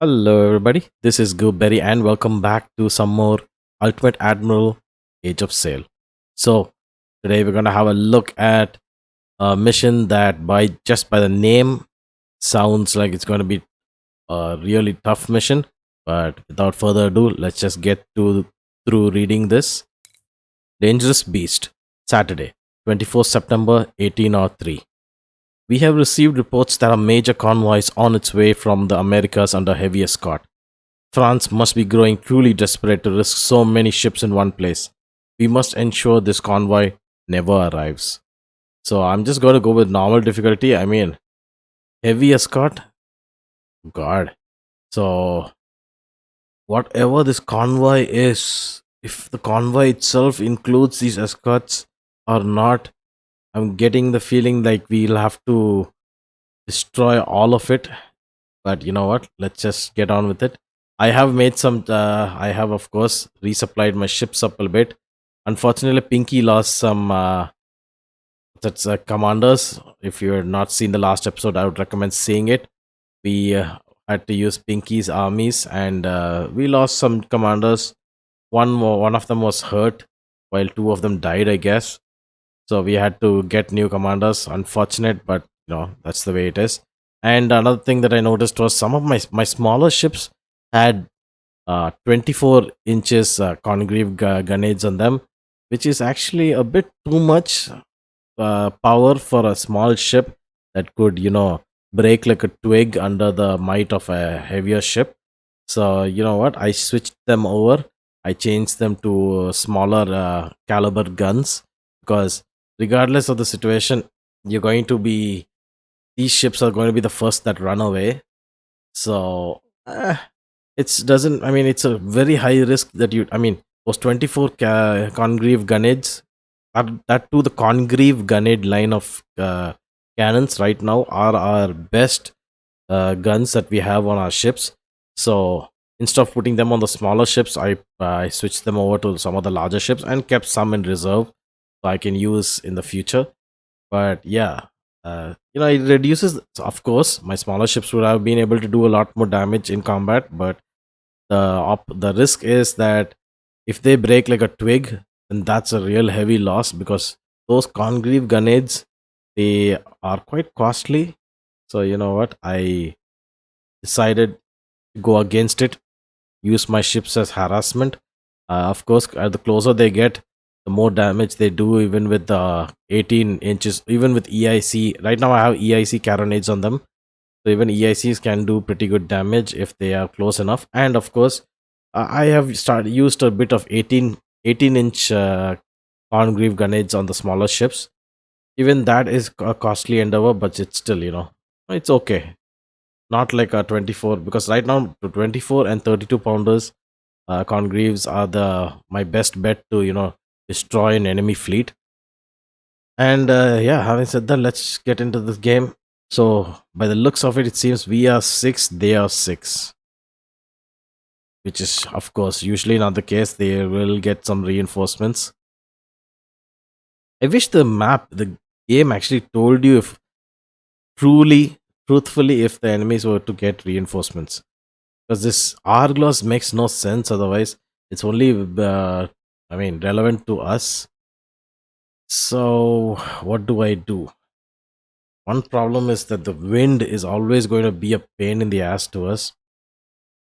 Hello, everybody. This is Gooberry, and welcome back to some more Ultimate Admiral Age of Sail. So, today we're going to have a look at a mission that, by the name, sounds like it's going to be a really tough mission. But without further ado, let's just get to through reading this. Dangerous Beast, Saturday, 24th September 1803. We have received reports that a major convoy is on its way from the Americas under heavy escort. France must be growing truly desperate to risk so many ships in one place. We must ensure this convoy never arrives. So I'm just going to go with normal difficulty. I mean, heavy escort? God. So, whatever this convoy is, if the convoy itself includes these escorts or not, I'm getting the feeling like we'll have to destroy all of it. But you know what? Let's just get on with it. I have made some. I have, of course, resupplied my ships up a bit. Unfortunately, Pinky lost some. That's commanders. If you had not seen the last episode, I would recommend seeing it. We had to use Pinky's armies, and we lost some commanders. One of them was hurt, while two of them died, I guess. So we had to get new commanders. Unfortunate, but that's the way it is. And another thing that I noticed was some of my smaller ships had 24 inches congreve gunnades on them, which is actually a bit too much power for a small ship that could break like a twig under the might of a heavier ship. So you know what? I switched them over. I changed them to smaller caliber guns because regardless of the situation, you're going to be these ships are going to be the first that run away. So it's doesn't. I mean, it's a very high risk that you. I mean, those 24 congreve gunnades, that to the congreve gunnade line of cannons right now are our best guns that we have on our ships. So instead of putting them on the smaller ships, I switched them over to some of the larger ships and kept some in reserve so I can use in the future. But yeah, it reduces. Of course, my smaller ships would have been able to do a lot more damage in combat, but the risk is that if they break like a twig, then that's a real heavy loss because those congreve gunnades they are quite costly. So you know what, I decided to go against it, use my ships as harassment. Of course, the closer they get, the more damage they do, even with the 18 inches, even with EIC. Right now, I have EIC carronades on them. So even EICs can do pretty good damage if they are close enough. And of course, I have used a bit of 18-inch congreve grenades on the smaller ships. Even that is a costly endeavor, but it's still, it's okay. Not like a 24, because right now, 24 and 32 pounders Congreves are the my best bet to destroy an enemy fleet. And yeah, having said that, let's get into this game. So by the looks of it, it seems we are six, they are six, which is of course usually not the case. They will get some reinforcements. I wish the game actually told you if truthfully, if the enemies were to get reinforcements, because this Arglos makes no sense otherwise. It's only relevant to us. So what do I do? One problem is that the wind is always going to be a pain in the ass to us.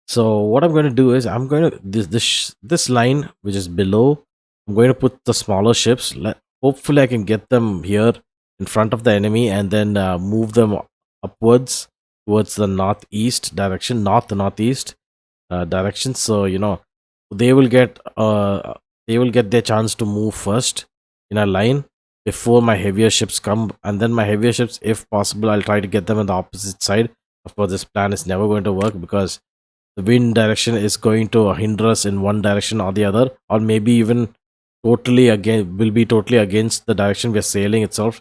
So what I'm going to do is I'm going to this line which is below. I'm going to put the smaller ships. Hopefully, I can get them here in front of the enemy and then move them upwards towards the northeast direction, northeast direction. So they will get their chance to move first in a line before my heavier ships come, and then my heavier ships, if possible, I'll try to get them on the opposite side. Of course, this plan is never going to work because the wind direction is going to hinder us in one direction or the other, or maybe even will be totally against the direction we're sailing itself,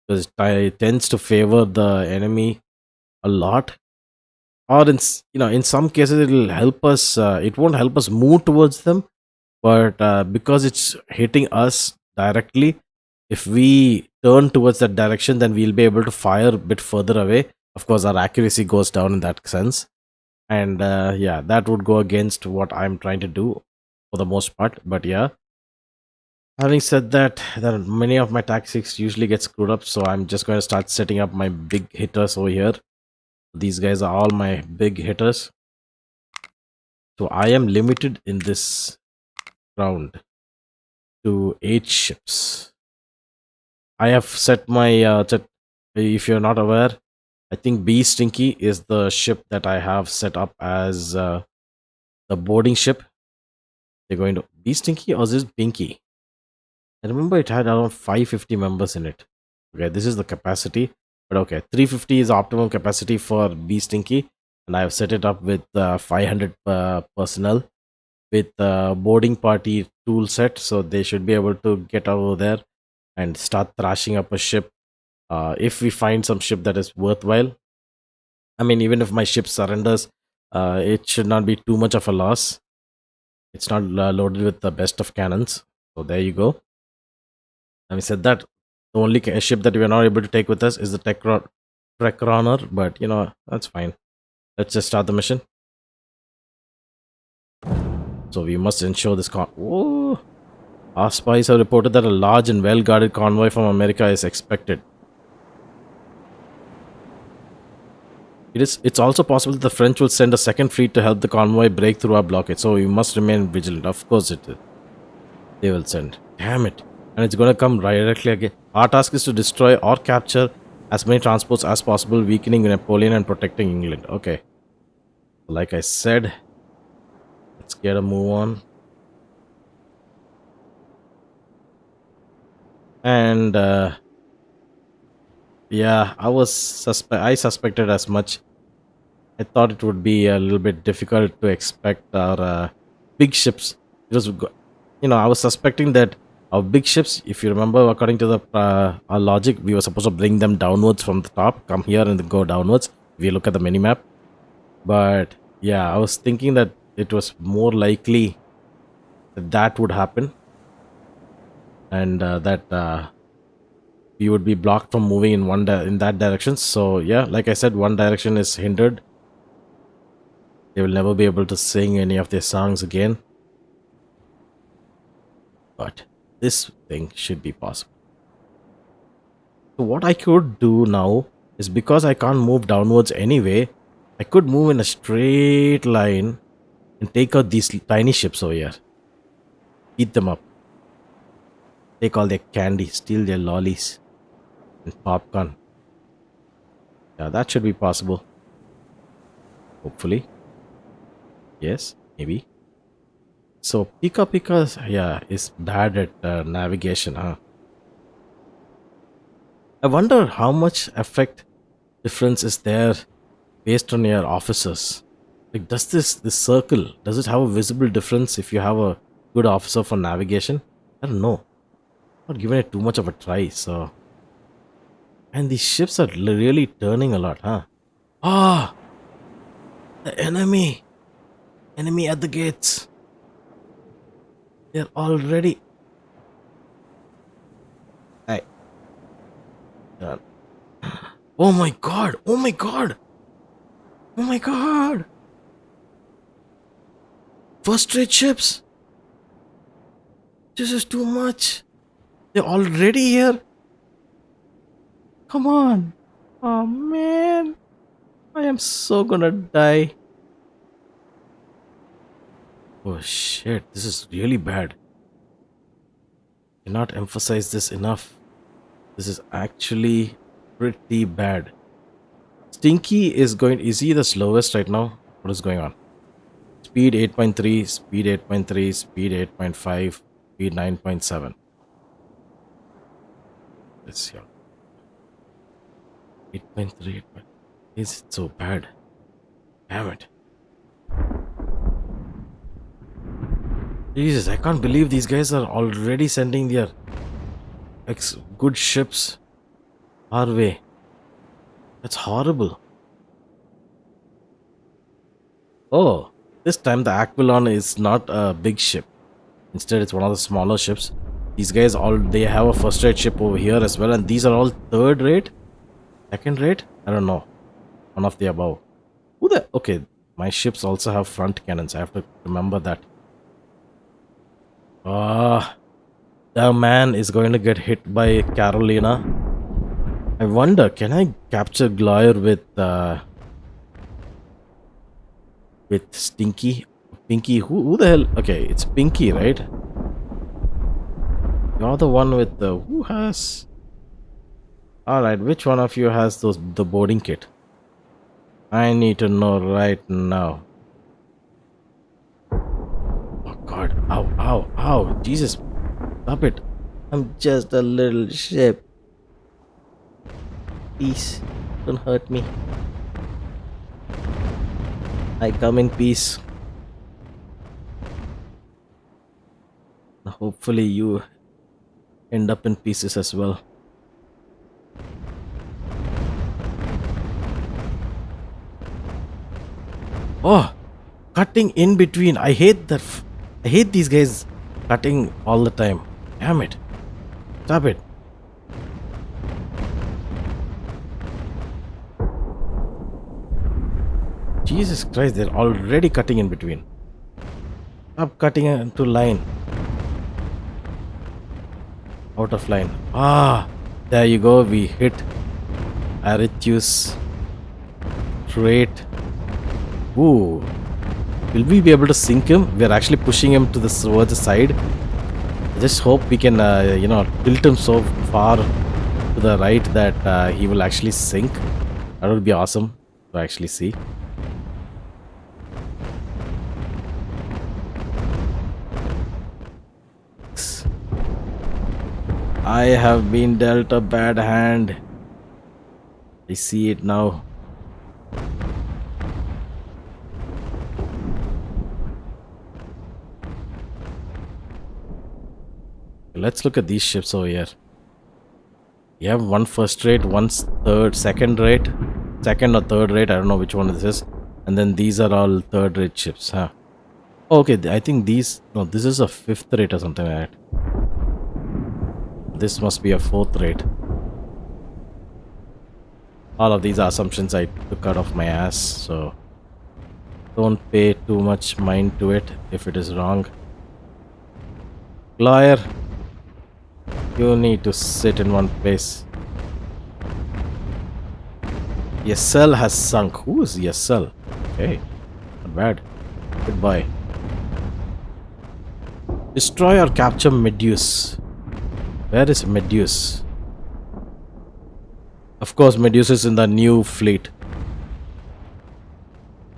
because it tends to favor the enemy a lot. Or in some cases it'll help us. It won't help us move towards them, but because it's hitting us directly, if we turn towards that direction, then we'll be able to fire a bit further away. Of course, our accuracy goes down in that sense. And yeah, that would go against what I'm trying to do for the most part. But yeah, having said that, there are many of my tactics usually get screwed up, so I'm just going to start setting up my big hitters over here. These guys are all my big hitters. So I am limited in this round to 8 ships. I have set my if you're not aware, I think B Stinky is the ship that I have set up as the boarding ship. They're going to B Stinky or is this Pinky? I remember it had around 550 members in it. Okay, this is the capacity. But okay, 350 is optimum capacity for B Stinky. And I have set it up with 500 personnel with boarding party tool set. So they should be able to get over there and start thrashing up a ship. If we find some ship that is worthwhile, I mean, even if my ship surrenders, it should not be too much of a loss. It's not loaded with the best of cannons. So there you go. Having said that, the only ship that we are not able to take with us is the Trek Runner, but you know, that's fine. Let's just start the mission. So we must ensure this Whoa! Our spies have reported that a large and well-guarded convoy from America is expected. It's also possible that the French will send a second fleet to help the convoy break through our blockade, so we must remain vigilant. Of course they will send. Damn it. And it's going to come directly again. Our task is to destroy or capture as many transports as possible, weakening Napoleon and protecting England. Okay. Like I said, let's get a move on. And yeah, I suspected as much. I thought it would be a little bit difficult to expect our big ships. Because, you know, I was suspecting that our big ships, if you remember, according to the our logic, we were supposed to bring them downwards from the top, come here and then go downwards. If you look at the mini map. But yeah, I was thinking that it was more likely that would happen. And that we would be blocked from moving in that direction. So yeah, like I said, one direction is hindered. They will never be able to sing any of their songs again. But this thing should be possible. So what I could do now is, because I can't move downwards anyway, I could move in a straight line and take out these tiny ships over here. Eat them up. Take all their candy, steal their lollies and popcorn. Yeah, that should be possible. Hopefully. Yes, maybe. So Pika Pika, yeah, is bad at navigation, huh? I wonder how much effect difference is there based on your officers. Like, does this circle, does it have a visible difference if you have a good officer for navigation? I don't know. Not giving it too much of a try, so. And these ships are really turning a lot, huh? Ah! The enemy! Enemy at the gates! They're already. Hey. Oh my god! Oh my god! Oh my god! First rate ships! This is too much! They're already here! Come on! Oh man! I am so gonna die. Oh shit, this is really bad. Cannot emphasize this enough. This is actually pretty bad. Stinky is he the slowest right now? What is going on? Speed 8.3, speed 8.3, speed 8.5, speed 9.7. Let's see. 8.3, is it so bad? Damn it. Jesus, I can't believe these guys are already sending their good ships our way. That's horrible. Oh, this time the Aquilon is not a big ship. Instead, it's one of the smaller ships. These guys they have a first rate ship over here as well, and these are all third rate, second rate. I don't know, one of the above. Okay, My ships also have front cannons. I have to remember that. Ah, the man is going to get hit by Carolina. I wonder, can I capture Gloyer with Stinky? Pinky? Who the hell? Okay, it's Pinky, right? You're the one with the who has. All right, which one of you has the boarding kit? I need to know right now. Oh God! Ow! Ow! Ow! Jesus! Stop it! I'm just a little ship. Please, don't hurt me. I come in peace. Hopefully, you end up in pieces as well. Oh, cutting in between. I hate that. I hate these guys cutting all the time. Damn it. Stop it. Jesus Christ, they're already cutting in between. Stop cutting into line. Out of line. Ah, there you go. We hit Arithus. Straight. Ooh. Will we be able to sink him? We're actually pushing him to towards the side. I just hope we can, tilt him so far to the right that he will actually sink. That would be awesome to actually see. I have been dealt a bad hand. I see it now. Let's look at these ships over here. You have one first rate, one second rate, second or third rate. I don't know which one this is. And then these are all third rate ships, huh? Oh, okay, I think these. No, this is a fifth rate or something like that. This must be a fourth rate. All of these are assumptions I took out of my ass, so don't pay too much mind to it if it is wrong. Lawyer, you need to sit in one place. Yesel has sunk. Who is Yesel? Okay, not bad. Goodbye. Destroy or capture Medusa. Where is Medusa? Of course, Medusa is in the new fleet.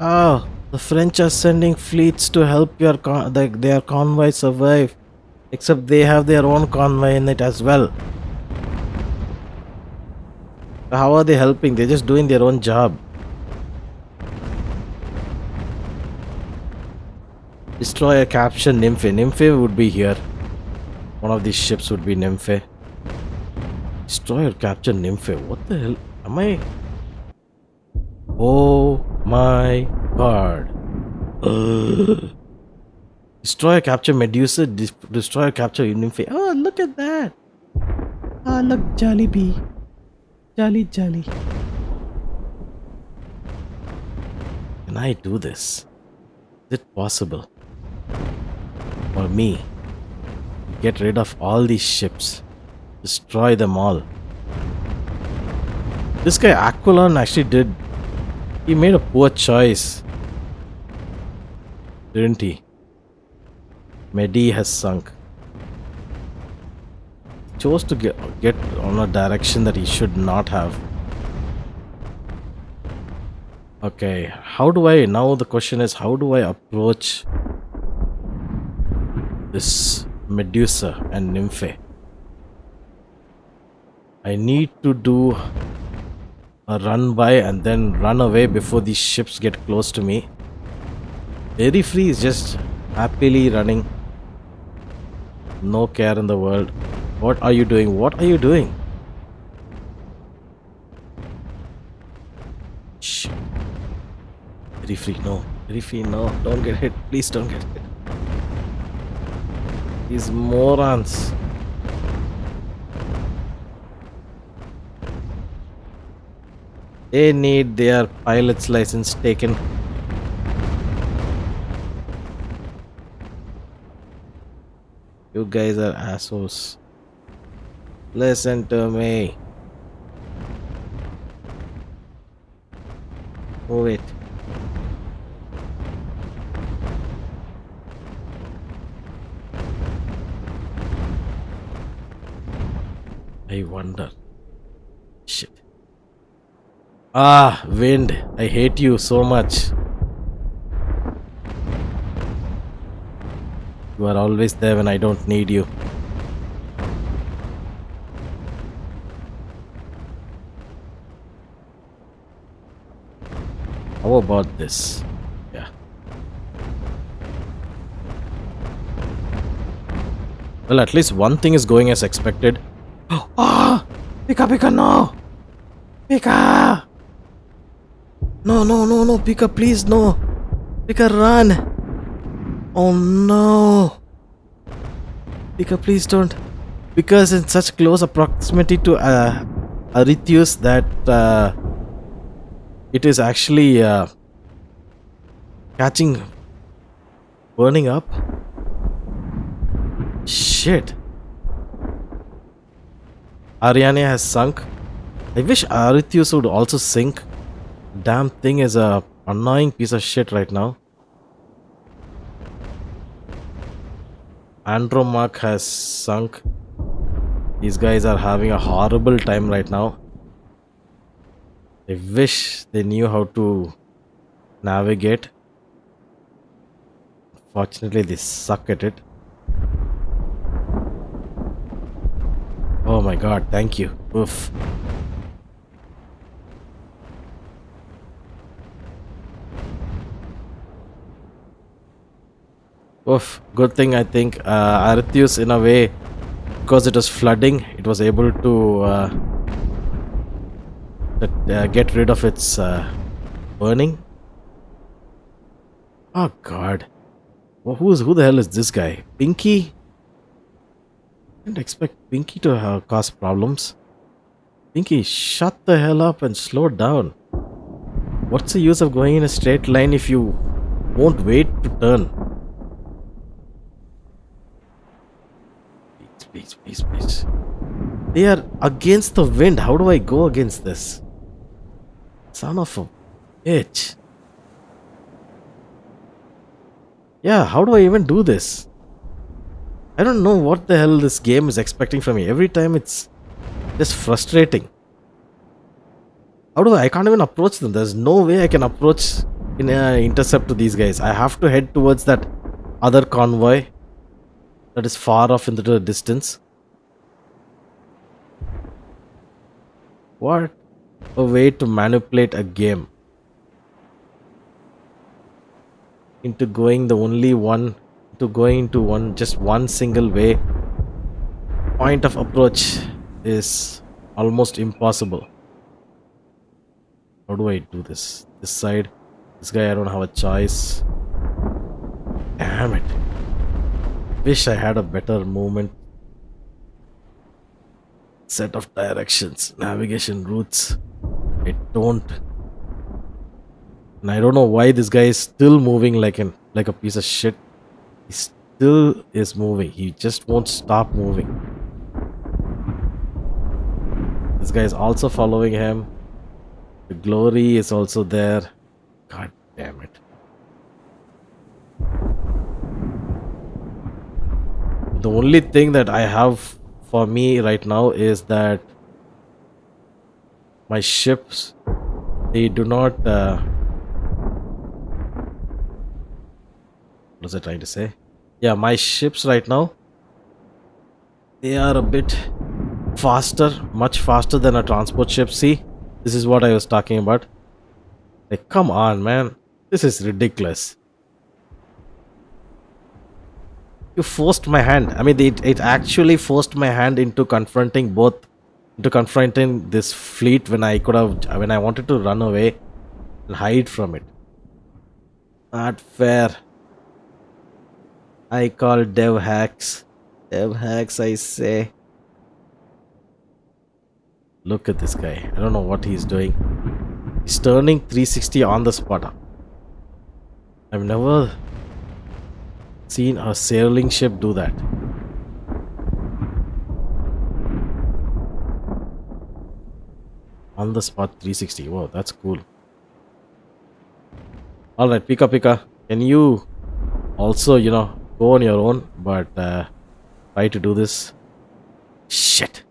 Ah, the French are sending fleets to help their convoy survive. Except they have their own convoy in it as well. How are they helping? They're just doing their own job. Destroy or capture Nymphe. Nymphe would be here. One of these ships would be Nymphe. Destroy or capture Nymphe. What the hell? Am I? Oh my god. Destroy or capture Medusa. Destroy or capture Nymphe. Oh, look at that. Ah, look, Jollibee. Jolly. Can I do this? Is it possible for me to get rid of all these ships? Destroy them all. This guy Aquilon actually he made a poor choice, didn't he? Medi has sunk. He chose to get on a direction that he should not have. Okay, now the question is, how do I approach this Medusa and Nymphe? I need to do a run by and then run away before these ships get close to me. Very free is just happily running. No care in the world. What are you doing? What are you doing? Shh. Very free, no. Very free, no. Don't get hit. Please don't get hit. These morons. They need their pilot's license taken. You guys are assholes. Listen to me. Move it. I wonder. Shit. Ah, wind. I hate you so much. You are always there when I don't need you. How about this? Yeah. Well, at least one thing is going as expected. Ah! Pika, Pika, no! Pika! No, no, no, no, Pika, please, no! Pika, run! Oh no! Pika, please don't. Because in such close proximity to Arithius that it is actually catching, burning up. Shit. Ariane has sunk. I wish Arithius would also sink. Damn thing is a annoying piece of shit right now. Andromark has sunk. These guys are having a horrible time right now. I wish they knew how to navigate. Fortunately, they suck at it. Oh my god, thank you. Oof. Oof. Good thing I think Arithius, in a way, because it was flooding, it was able to get rid of its burning. Oh god. Well, who the hell is this guy? Pinky? I didn't expect Pinky to cause problems. Pinky, shut the hell up and slow down. What's the use of going in a straight line if you won't wait to turn? Please, please, please. They are against the wind. How do I go against this? Son of a bitch. Yeah, how do I even do this? I don't know what the hell this game is expecting from me. Every time it's just frustrating. How do I can't even approach them. There's no way I can approach in intercept to these guys. I have to head towards that other convoy that is far off into the distance. What a way to manipulate a game into going the only one, to going to one, just one single way. Point of approach is almost impossible. How do I do this? This side, this guy, I don't have a choice. Damn it. Wish I had a better movement set of directions, navigation routes. I don't. And I don't know why this guy is still moving like a piece of shit. He still is moving. He just won't stop moving. This guy is also following him. The glory is also there. God damn it. The only thing that I have for me right now is that my ships, they do not what was I trying to say? Yeah, my ships right now, they are a bit faster, much faster than a transport ship. See, this is what I was talking about. Like, come on, man, this is ridiculous. You forced my hand. I mean, it actually forced my hand into confronting this fleet when when I wanted to run away and hide from it. Not fair. I call dev hacks. Dev hacks, I say. Look at this guy. I don't know what he's doing. He's turning 360 on the spot. I've never seen a sailing ship do that. On the spot 360. Whoa, that's cool. All right, Pika Pika. Can you also, go on your own, but try to do this? Shit.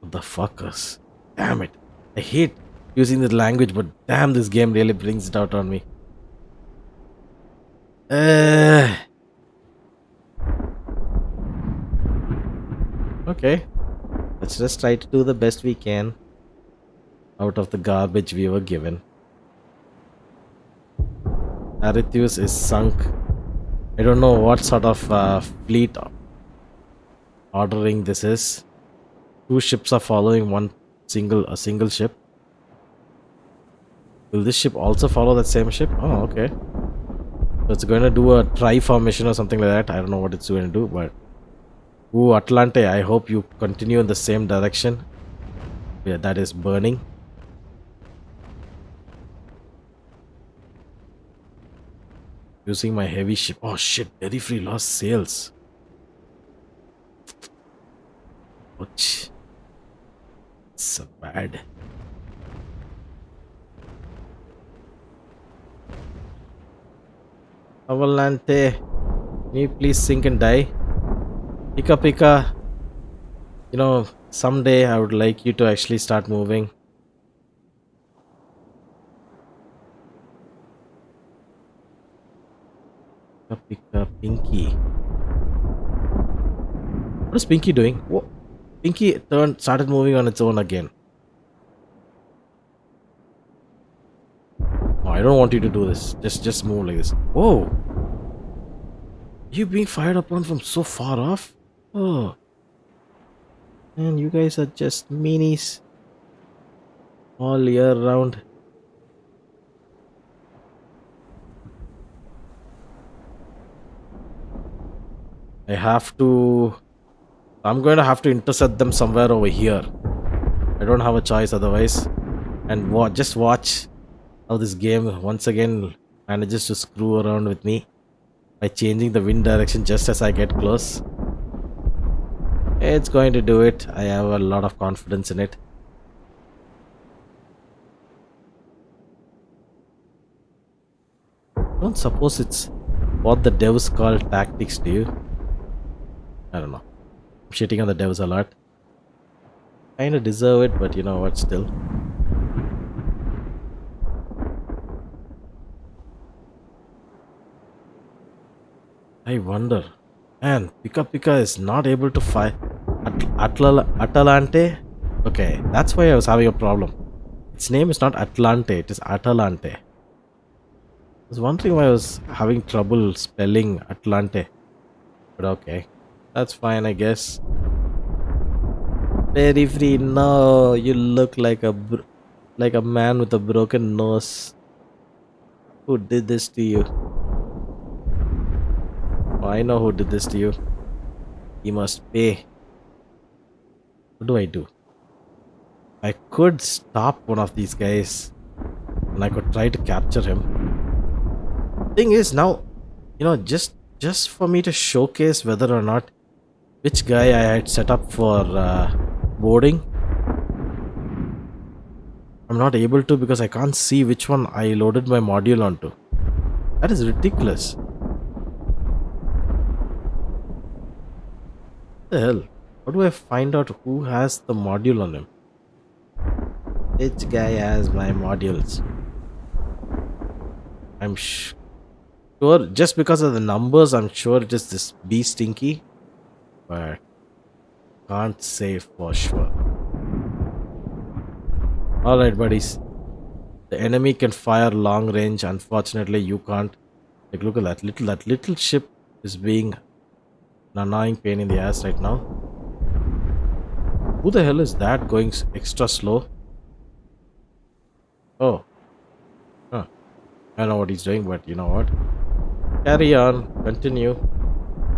Motherfuckers. Damn it. I hate using the language, but damn, this game really brings it out on me. Uh, okay. Let's just try to do the best we can out of the garbage we were given. Arithus is sunk. I don't know what sort of fleet ordering this is. Two ships are following a single ship. Will this ship also follow that same ship? Oh, okay. So it's going to do a tri formation or something like that. I don't know what it's going to do, but ooh, Atlante, I hope you continue in the same direction. Yeah, that is burning. Using my heavy ship. Oh shit, very free lost sails. Ouch. So bad. Avalante, can you please sink and die? Pika Pika, someday I would like you to actually start moving. Pika Pika Pinky. What is Pinky doing? What? Pinky started moving on its own again. Oh, I don't want you to do this. Just move like this. Whoa! You being fired upon from so far off? Oh. And you guys are just minis all year round. I'm going to have to intercept them somewhere over here. I don't have a choice otherwise. And just watch how this game once again manages to screw around with me by changing the wind direction just as I get close. It's going to do it. I have a lot of confidence in it. I don't suppose it's what the devs call tactics, do you? I don't know. I'm shitting on the devs a lot. Kinda deserve it, but you know what, still. I wonder. Man, Pika Pika is not able to fire. Atalante? Okay, that's why I was having a problem. Its name is not Atlante, it is Atalante. I was wondering why I was having trouble spelling Atlante. But okay, that's fine, I guess. Very free. No, you look like a man with a broken nose. Who did this to you? Oh, I know who did this to you. He must pay. What do I do? I could stop one of these guys and I could try to capture him. Thing is now, just for me to showcase whether or not which guy I had set up for boarding. I'm not able to because I can't see which one I loaded my module onto. That is ridiculous. What the hell? How do I find out who has the module on him? Which guy has my modules? I'm sure, just because of the numbers, I'm sure it is this B Stinky. But can't say for sure. Alright, buddies. The enemy can fire long range. Unfortunately, you can't. Like, look at that little ship is being an annoying pain in the ass right now. Who the hell is that going extra slow? Oh. Huh. I don't know what he's doing, but you know what? Carry on. Continue.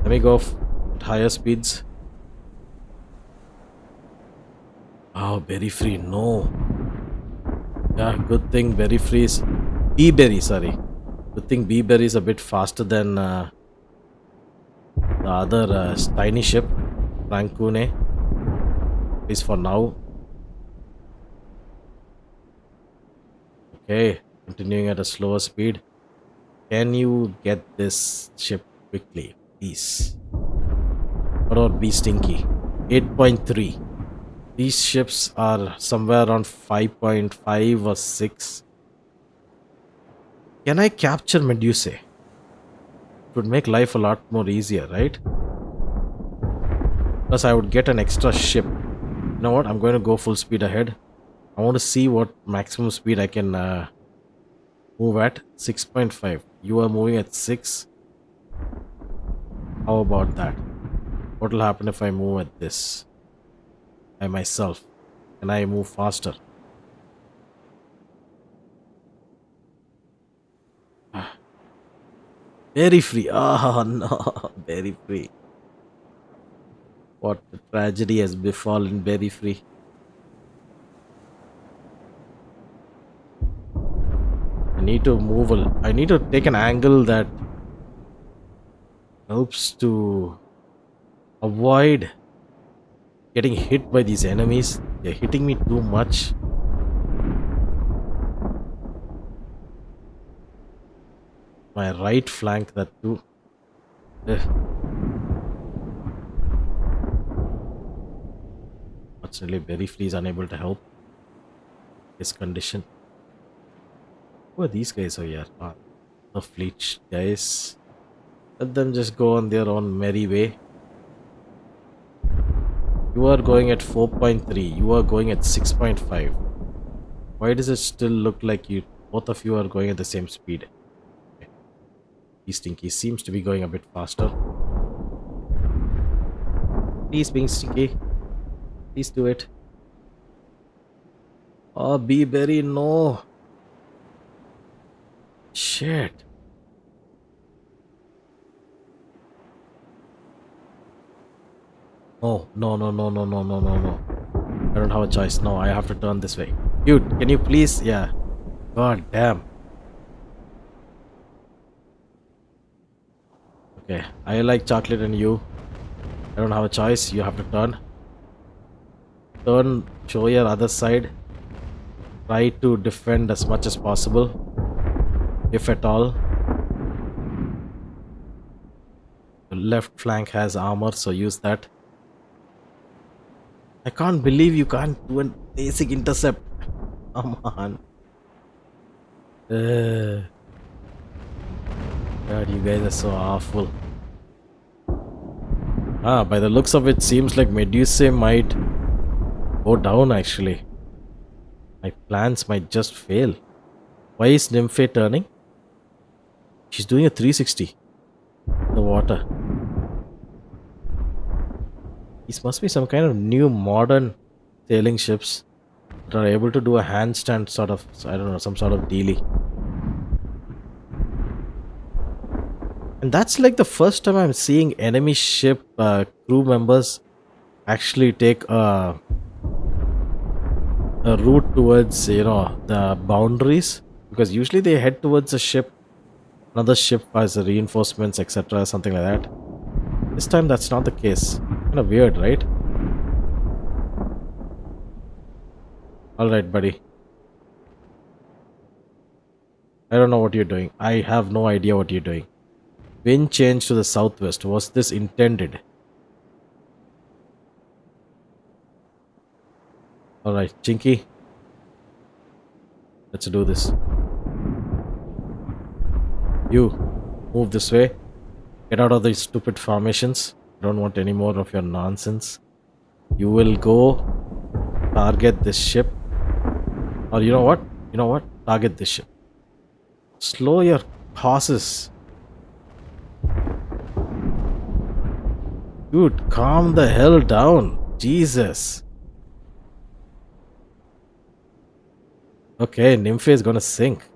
Let me go at higher speeds. Oh, berry free. No. Yeah, good thing berry free is... Bee-berry, sorry. Good thing Bee-berry is a bit faster than the other tiny ship. Rancune. At least for now. Okay, continuing at a slower speed. Can you get this ship quickly, please? Or be stinky. 8.3. These ships are somewhere around 5.5 or 6. Can I capture Medusa? It would make life a lot more easier, right? Plus, I would get an extra ship. You know what? I'm going to go full speed ahead. I want to see what maximum speed I can move at. 6.5. You are moving at 6. How about that? What will happen if I move at this? By myself. Can I move faster? Very free. Oh no, very free. What a tragedy has befallen very free. I need to move. I need to take an angle that helps to avoid getting hit by these enemies. They're hitting me too much. My right flank, that too. Ugh. Fortunately, very free is unable to help his condition. Who are these guys? Oh yeah, the fleet guys. Let them just go on their own merry way. You are going at 4.3. You are going at 6.5. Why does it still look like you both of you are going at the same speed? Okay. Stinky seems to be going a bit faster. Please, being Stinky. Please do it. Oh, Bee Berry, no. Shit. Oh, no, no, no, no, no, no, no, no. I don't have a choice. No, I have to turn this way. Dude, can you please? Yeah. God damn. Okay, I like chocolate and you. I don't have a choice. You have to turn. Turn, show your other side. Try to defend as much as possible, if at all. The left flank has armor, so use that. I can't believe you can't do a basic intercept. Come on. God, you guys are so awful. By the looks of it, seems like Medusa might go down actually. My plans might just fail. Why is Nymphe turning? She's doing a 360 in the water. These must be some kind of new modern sailing ships that are able to do a handstand sort of, I don't know, some sort of dealy. And that's like the first time I'm seeing enemy ship crew members actually take a route towards, you know, the boundaries, because usually they head towards a ship, another ship as a reinforcements, etc., something like that. This time that's not the case. Kind of weird, right? All right, buddy. I don't know what you're doing. I have no idea what you're doing. Wind change to the southwest. Was this intended? All right, Chinky. Let's do this. You move this way. Get out of these stupid formations. I don't want any more of your nonsense. You will go target this ship. Or you know what? You know what? Target this ship. Slow your horses. Dude, calm the hell down. Jesus. Okay, Nymphe is gonna sink.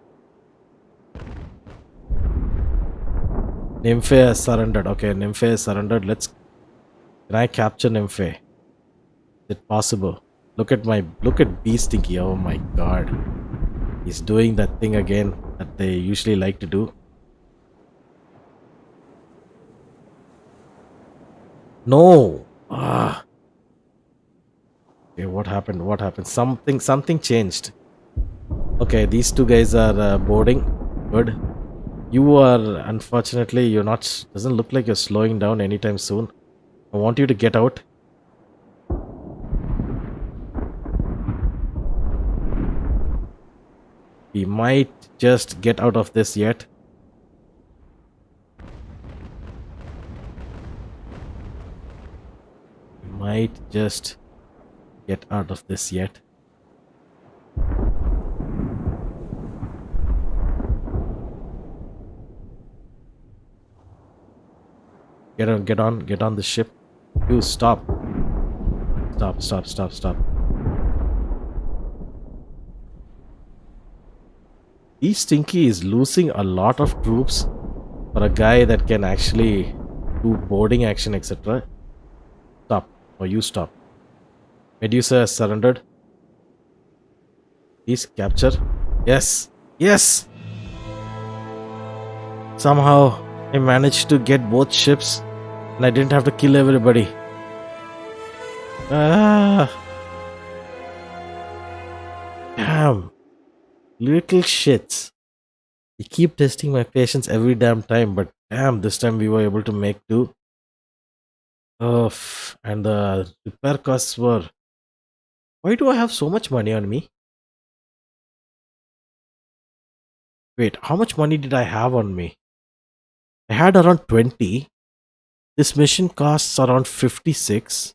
Nymphe has surrendered. Okay, Nymphe has surrendered. Can I capture Nymphe? Is it possible? Look at Bee Stinky. Oh my god. He's doing that thing again that they usually like to do. No. Ah. Okay, what happened? What happened? Something changed. Okay, these two guys are boarding. Good. You are, unfortunately, you're not. Doesn't look like you're slowing down anytime soon. I want you to get out. We might just get out of this yet. We might just get out of this yet. Get on the ship. You stop. Stop. He Stinky is losing a lot of troops for a guy that can actually do boarding action, etc. Stop. Or you stop. Medusa has surrendered. Please capture. Yes. Yes. Somehow I managed to get both ships and I didn't have to kill everybody. Ah, damn. Little shits. You keep testing my patience every damn time, but damn, this time we were able to make do. Oh, and the repair costs were. Why do I have so much money on me? Wait, how much money did I have on me? I had around 20. This mission costs around 56.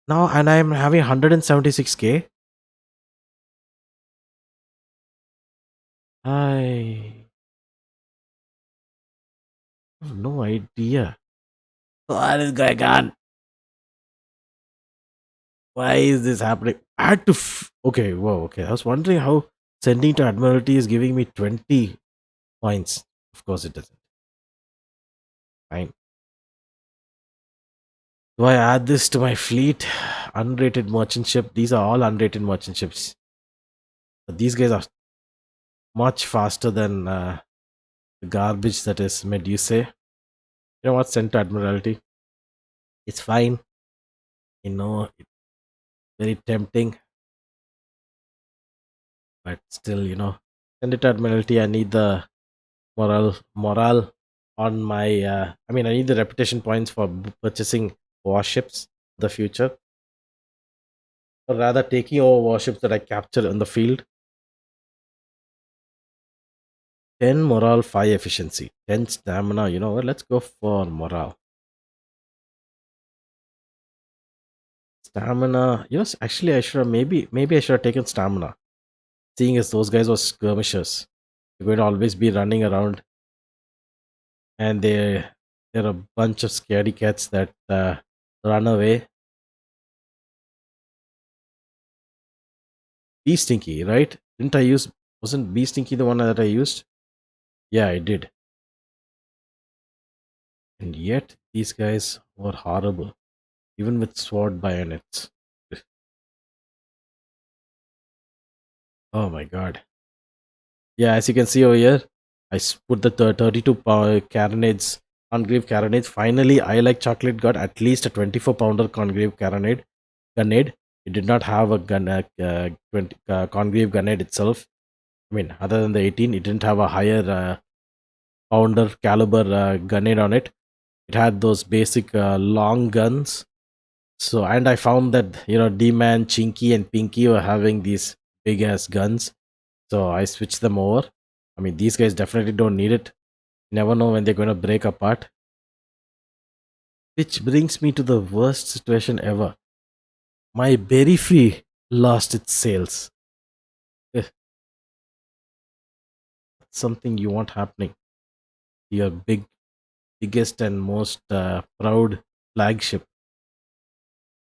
Now, and I'm having 176k. I have no idea. What is going on? Why is this happening? I had to. Okay, whoa, okay. I was wondering how sending to Admiralty is giving me 20 points. Of course, it doesn't. Fine. Do I add this to my fleet? Unrated merchant ship. These are all unrated merchant ships. But these guys are much faster than the garbage that is Medusa. You know what? Sent to Admiralty. It's fine. You know, it's very tempting. But still, send it to Admiralty. I need the morale on my I need the reputation points for purchasing warships in the future, or rather taking over warships that I capture in the field. 10 morale, 5 efficiency, 10 stamina. You know what, let's go for morale. Stamina, yes, actually I should have, maybe I should have taken stamina, seeing as those guys were skirmishers. They're going to always be running around, and they're a bunch of scaredy cats that run away. Bee Stinky, right? Didn't I use? Wasn't Bee Stinky the one that I used? Yeah, I did. And yet, these guys were horrible, even with sword bayonets. Oh my god. Yeah, as you can see over here, put the 32 carronades, congrave carronades. Finally, I like chocolate got at least a 24-pounder congrave carronade. Gunade. It did not have a 20 congreve gunade itself. I mean, other than the 18, it didn't have a higher pounder caliber gunade on it. It had those basic long guns. So, and I found that, D-Man, Chinky, and Pinky were having these big ass guns. So I switched them over. I mean, these guys definitely don't need it. You never know when they're going to break apart. Which brings me to the worst situation ever. My berry fee lost its sales. Eh, something you want happening. Your biggest and most proud flagship.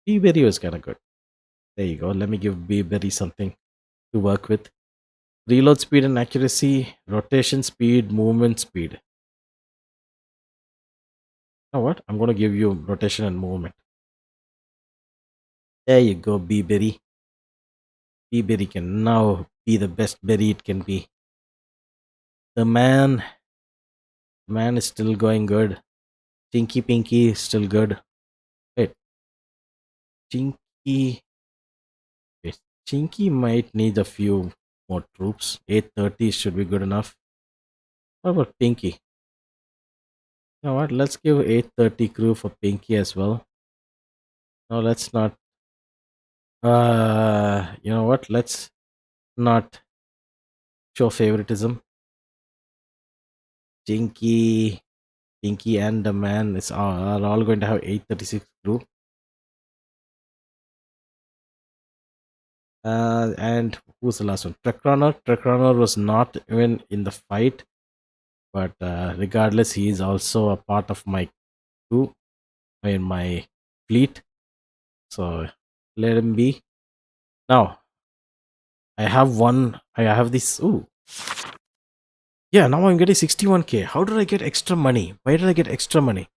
Berry was kind of good. There you go. Let me give Berry something to work with. Reload speed and accuracy, rotation speed, movement speed. You know what? I'm going to give you rotation and movement. There you go, Berry. Berry can now be the best berry it can be. The man is still going good. Chinky Pinky is still good. Wait, Chinky. Wait, Chinky might need a few more troops. 830 should be good enough. What about Pinky? You know what? Let's give 830 crew for Pinky as well. No, let's not. You know what? Let's not show favoritism. Chinky, Pinky, and the man are all going to have 836 crew. And who's the last one? Trek Runner. Trek Runner was not even in the fight, but regardless, he is also a part of my crew in my fleet. So let him be. Now I have one. I have this. Ooh, yeah. Now I'm getting 61k. How did I get extra money? Why did I get extra money?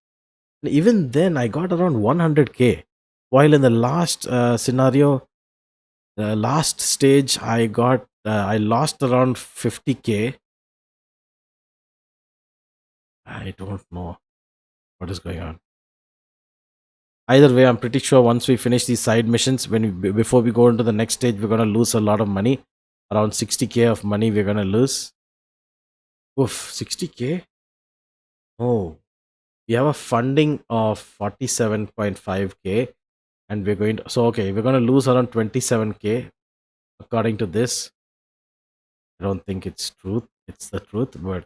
Even then, I got around 100k. While in the last scenario, the last stage, I lost around 50k. I don't know what is going on. Either way, I'm pretty sure once we finish these side missions, before we go into the next stage, we're gonna lose a lot of money. Around 60k of money we're gonna lose. Oof, 60k? Oh, we have a funding of 47.5k, and we're going to. So okay, we're gonna lose around 27k according to this. I don't think it's truth. It's the truth, but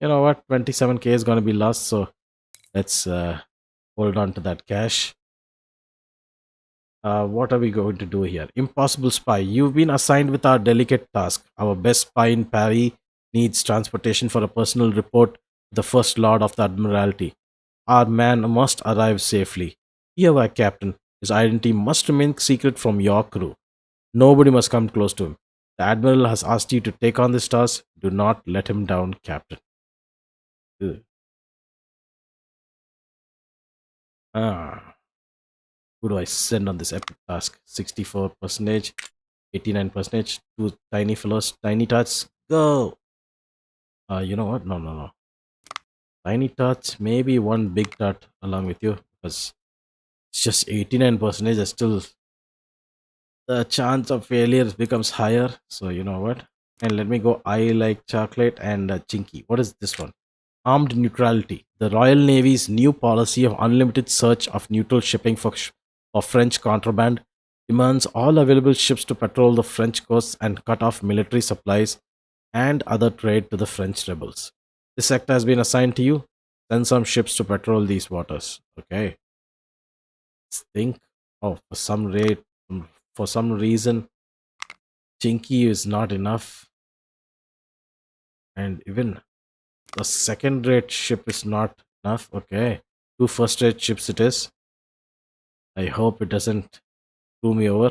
you know what? 27k is gonna be lost. So let's hold on to that cash. What are we going to do here? Impossible spy. You've been assigned with our delicate task. Our best spy in Paris needs transportation for a personal report to the First Lord of the Admiralty. Our man must arrive safely. Here, Captain. His identity must remain secret from your crew. Nobody must come close to him. The Admiral has asked you to take on this task. Do not let him down, Captain. Ugh. Ah. Who do I send on this epic task? 64%, 89%, two tiny fellows, tiny tots, go! You know what? No, no, no. Tiny tots, maybe one big tot along with you because it's just 89%. Is still the chance of failure becomes higher. So, you know what? And let me go. I like chocolate and Chinky. What is this one? Armed neutrality. The Royal Navy's new policy of unlimited search of neutral shipping for French contraband demands all available ships to patrol the French coasts and cut off military supplies and other trade to the French rebels. This sector has been assigned to you. Send some ships to patrol these waters. Okay. Let's think. Oh, for some reason, Chinky is not enough, and even the second rate ship is not enough. Okay. Two first rate ships it is. I hope it doesn't screw me over.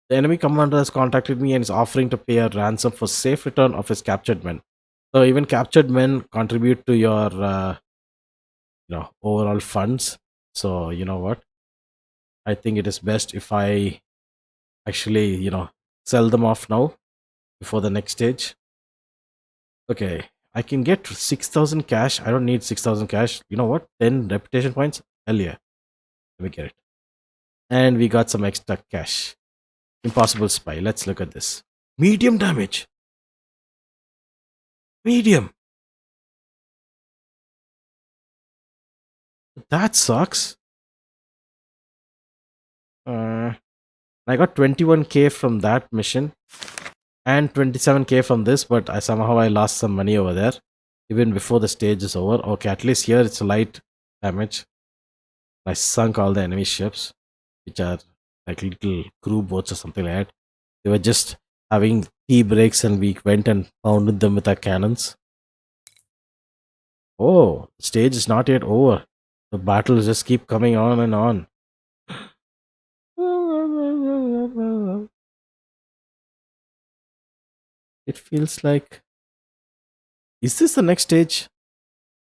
The enemy commander has contacted me and is offering to pay a ransom for safe return of his captured men. So even captured men contribute to your overall funds. So you know what? I think it is best if I actually sell them off now before the next stage. Okay, I can get 6,000 cash. I don't need 6,000 cash. You know what? 10 reputation points. Hell yeah, let me get it. And we got some extra cash. Impossible spy. Let's look at this. Medium damage. Medium. That sucks. I got 21k from that mission and 27k from this, but I lost some money over there even before the stage is over. Okay, at least here it's light damage. I sunk all the enemy ships, which are like little crew boats or something like that. They were just having tea breaks and we went and pounded them with our cannons. Oh, the stage is not yet over. The battles just keep coming on and on. It feels like. Is this the next stage?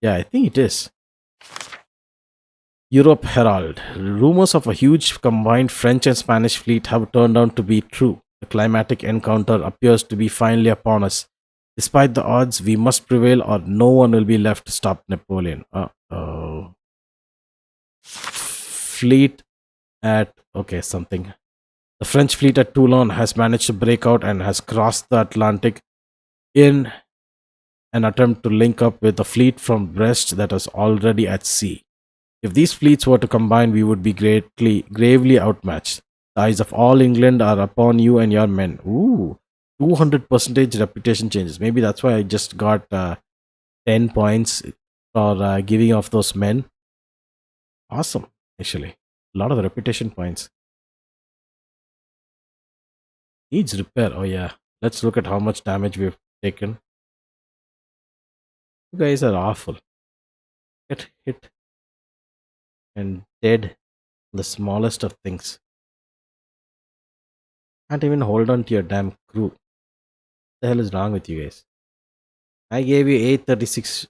Yeah, I think it is. Europe Herald. Rumors of a huge combined French and Spanish fleet have turned out to be true. The climatic encounter appears to be finally upon us. Despite the odds, we must prevail or no one will be left to stop Napoleon. Uh-oh. Fleet at. Okay, something. The French fleet at Toulon has managed to break out and has crossed the Atlantic in an attempt to link up with a fleet from Brest that was already at sea. If these fleets were to combine, we would be gravely outmatched. The eyes of all England are upon you and your men. Ooh, 200% reputation changes. Maybe that's why I just got 10 points for giving off those men. Awesome, actually. A lot of the reputation points. Needs repair. Oh, yeah. Let's look at how much damage we've taken. You guys are awful. Get hit and dead. The smallest of things. Can't even hold on to your damn crew. What the hell is wrong with you guys? I gave you 836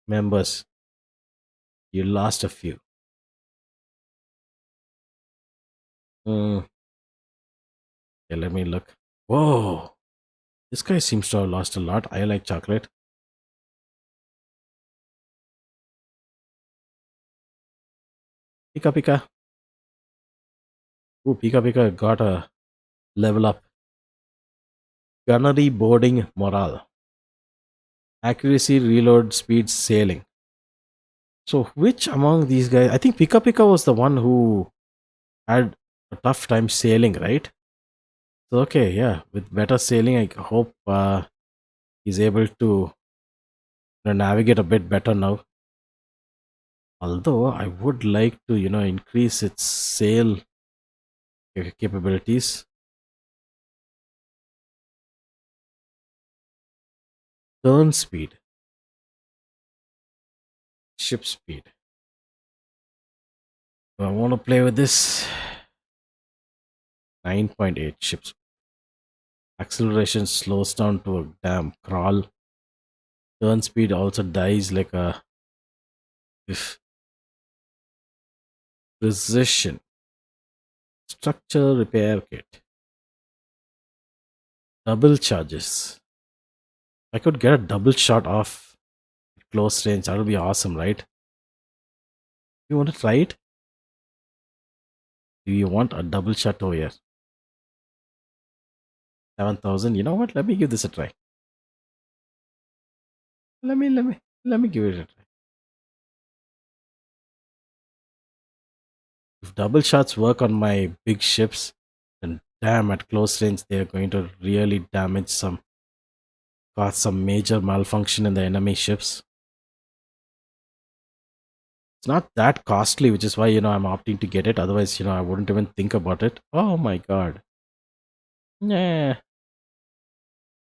members. You lost a few. Hmm. Okay, let me look. Whoa. This guy seems to have lost a lot. I like chocolate. Pika Pika. Ooh, Pika Pika got a level up. Gunnery boarding morale. Accuracy, reload, speed, sailing. So, which among these guys? I think Pika Pika was the one who had a tough time sailing, right? So, okay, yeah, with better sailing, I hope he's able to navigate a bit better now. Although I would like to, increase its sail capabilities. Turn speed, ship speed. Do I want to play with this? 9.8 ships. Acceleration slows down to a damn crawl. Turn speed also dies like a if precision. Structure repair kit. Double charges. I could get a double shot off at close range. That would be awesome, right? You want to try it? Do you want a double shot over here? 7,000. You know what? Let me give this a try. Let me give it a try. If double shots work on my big ships, then damn, at close range they are going to really cause some major malfunction in the enemy ships. It's not that costly, which is why I'm opting to get it. Otherwise, I wouldn't even think about it. Oh my god. Nah,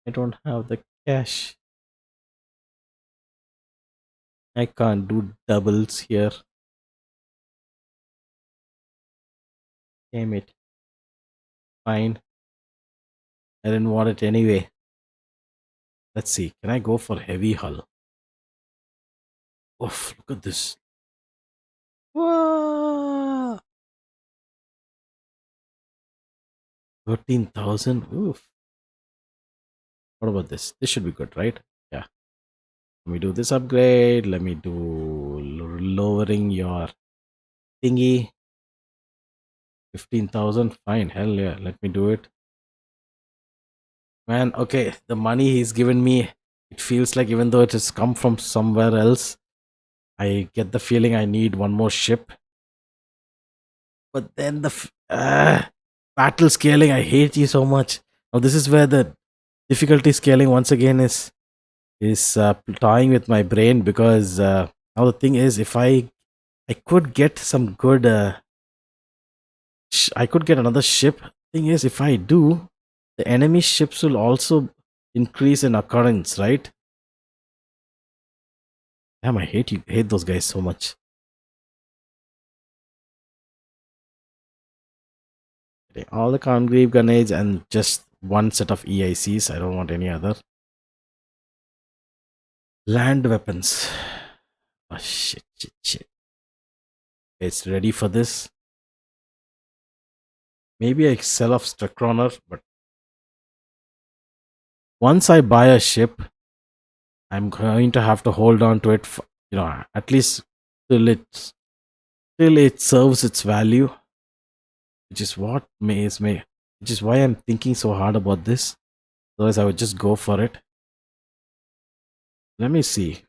I don't have the cash. I can't do doubles here. Damn it. Fine. I didn't want it anyway. Let's see. Can I go for heavy hull? Oof, look at this. Whoa! 13,000. Oof. What about this? This should be good, right? Yeah. Let me do this upgrade. Let me do lowering your thingy. 15,000. Fine. Hell yeah. Let me do it. Man, okay. The money he's given me, it feels like even though it has come from somewhere else, I get the feeling I need one more ship. But then battle scaling, I hate you so much. Now, this is where the difficulty scaling once again is toying with my brain because now the thing is if I could get some good I could get another ship. Thing is if I do, the enemy ships will also increase in occurrence, right? Damn, I hate those guys so much. Okay, all the congreve grenades and just one set of EICs. I don't want any other land weapons. Oh shit. It's ready for this. Maybe I sell off Struckrunner, but once I buy a ship, I'm going to have to hold on to it, at least till it serves its value. which is what makes me, which is why I'm thinking so hard about this. Otherwise, I would just go for it. Let me see.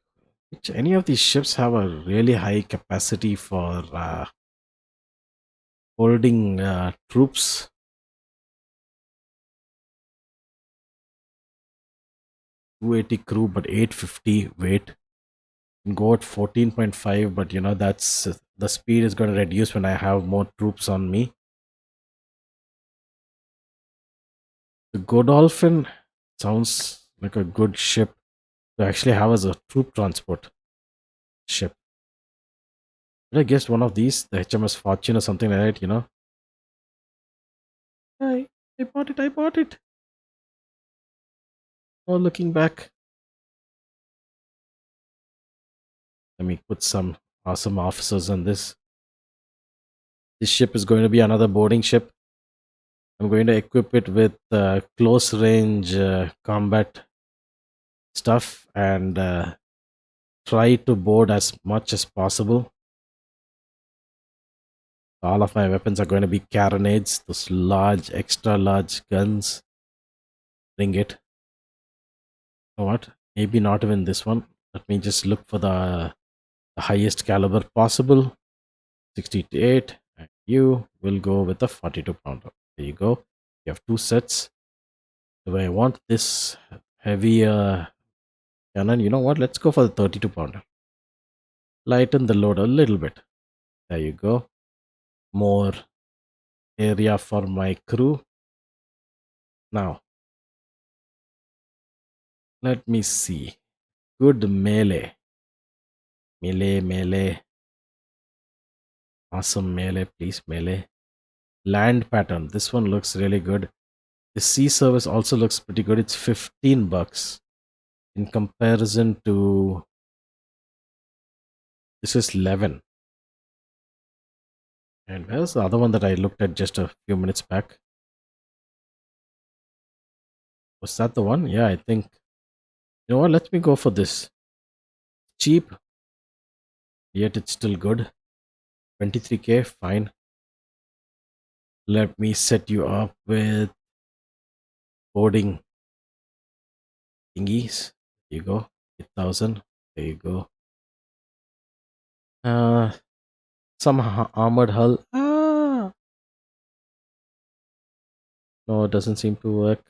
Which any of these ships have a really high capacity for holding troops? 280 crew, but 850 weight. Go at 14.5, but that's the speed is going to reduce when I have more troops on me. The Godolphin sounds like a good ship to actually have as a troop transport ship. Did I guess one of these, the HMS Fortune or something like that? I bought it, I bought it. Oh, looking back. Let me put some awesome officers on this. This ship is going to be another boarding ship. I'm going to equip it with close range combat stuff and try to board as much as possible. All of my weapons are going to be carronades, those large, extra large guns. Bring it. You know what? Maybe not even this one. Let me just look for the highest caliber possible. 68. And you will go with a 42 pounder. There you go. You have two sets. Do I want this heavy cannon? You know what? Let's go for the 32 pounder. Lighten the load a little bit. There you go. More area for my crew. Now, let me see. Good melee. Melee. Awesome melee, please. Melee. Land pattern. This one looks really good. The sea service also looks pretty good. It's 15 bucks in comparison to this is 11. And where's the other one that I looked at just a few minutes back? Was that the one? Yeah, I think. You know what? Let me go for this. Cheap, yet it's still good. 23k, fine. Let me set you up with boarding thingies. There you go. 8,000. There you go. Some armored hull. No, it doesn't seem to work.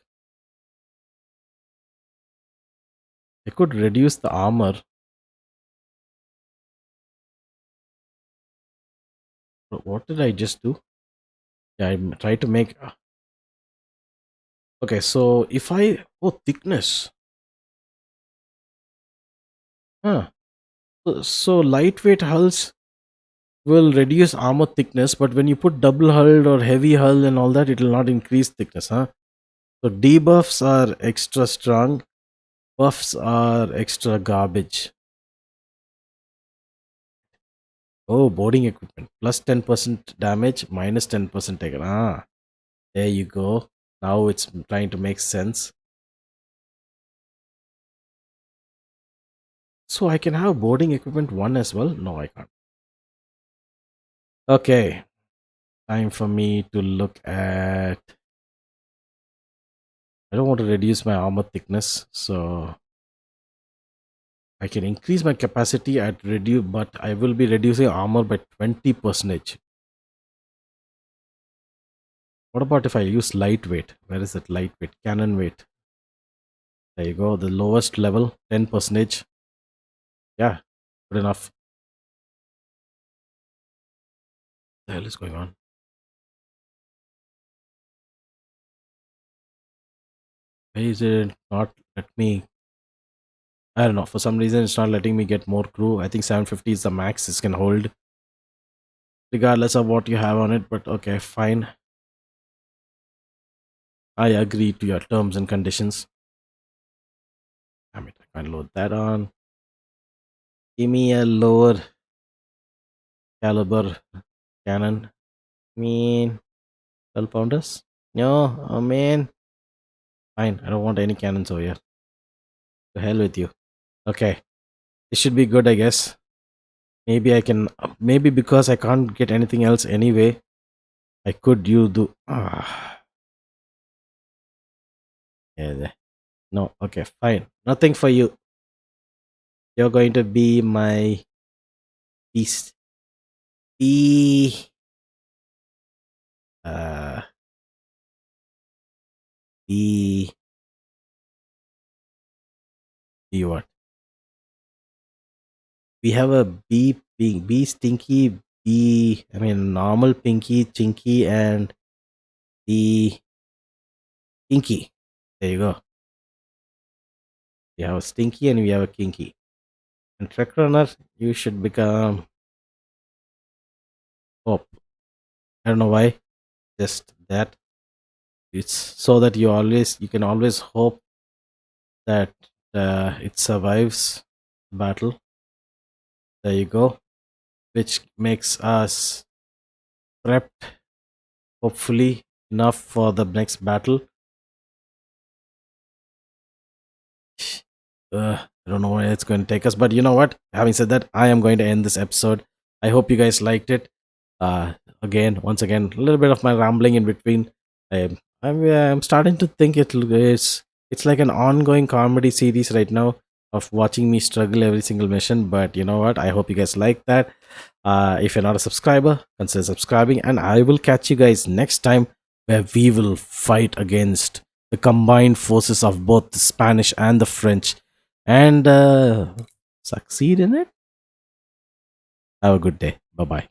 I could reduce the armor. But what did I just do? Yeah, I tried to make. Okay, so if I. Oh, thickness. Huh. So lightweight hulls will reduce armor thickness, but when you put double hulled or heavy hull and all that, it will not increase thickness, huh? So debuffs are extra strong, buffs are extra garbage. Oh, boarding equipment. Plus 10% damage, minus 10% taken. There you go. Now it's trying to make sense. So I can have boarding equipment 1 as well? No, I can't. Okay. Time for me to look at. I don't want to reduce my armor thickness, so I can increase my capacity at reduce, but I will be reducing armor by 20%. What about if I use lightweight? Where is that lightweight? Cannon weight. There you go. The lowest level, 10%. Yeah, good enough. What the hell is going on? Why is it not let me? I don't know. For some reason, it's not letting me get more crew. I think 750 is the max this can hold, regardless of what you have on it. But okay, fine. I agree to your terms and conditions. Damn it, I can't load that on. Give me a lower caliber cannon. Mean 12 pounders? No, oh man. Fine, I don't want any cannons over here. To hell with you. Okay, this should be good, I guess. Maybe I can, maybe because I can't get anything else anyway, I could you do yeah, no, okay, fine. Nothing for you. You're going to be my beast. Be uh be be what? We have a bee stinky, bee, I mean normal pinky, chinky, and the kinky. There you go. We have a stinky and we have a kinky. And trek runner, you should become hope. I don't know why. Just that. It's so that you can always hope that it survives battle. There you go. Which makes us prepped, hopefully enough for the next battle. I don't know where it's going to take us, but you know what? Having said that, I am going to end this episode. I hope you guys liked it. Uh, once again, a little bit of my rambling in between. I'm starting to think it's like an ongoing comedy series right now of watching me struggle every single mission. But you know what? I hope you guys like that. If you're not a subscriber, consider subscribing, and I will catch you guys next time where we will fight against the combined forces of both the Spanish and the French and succeed in it. Have a good day. Bye bye.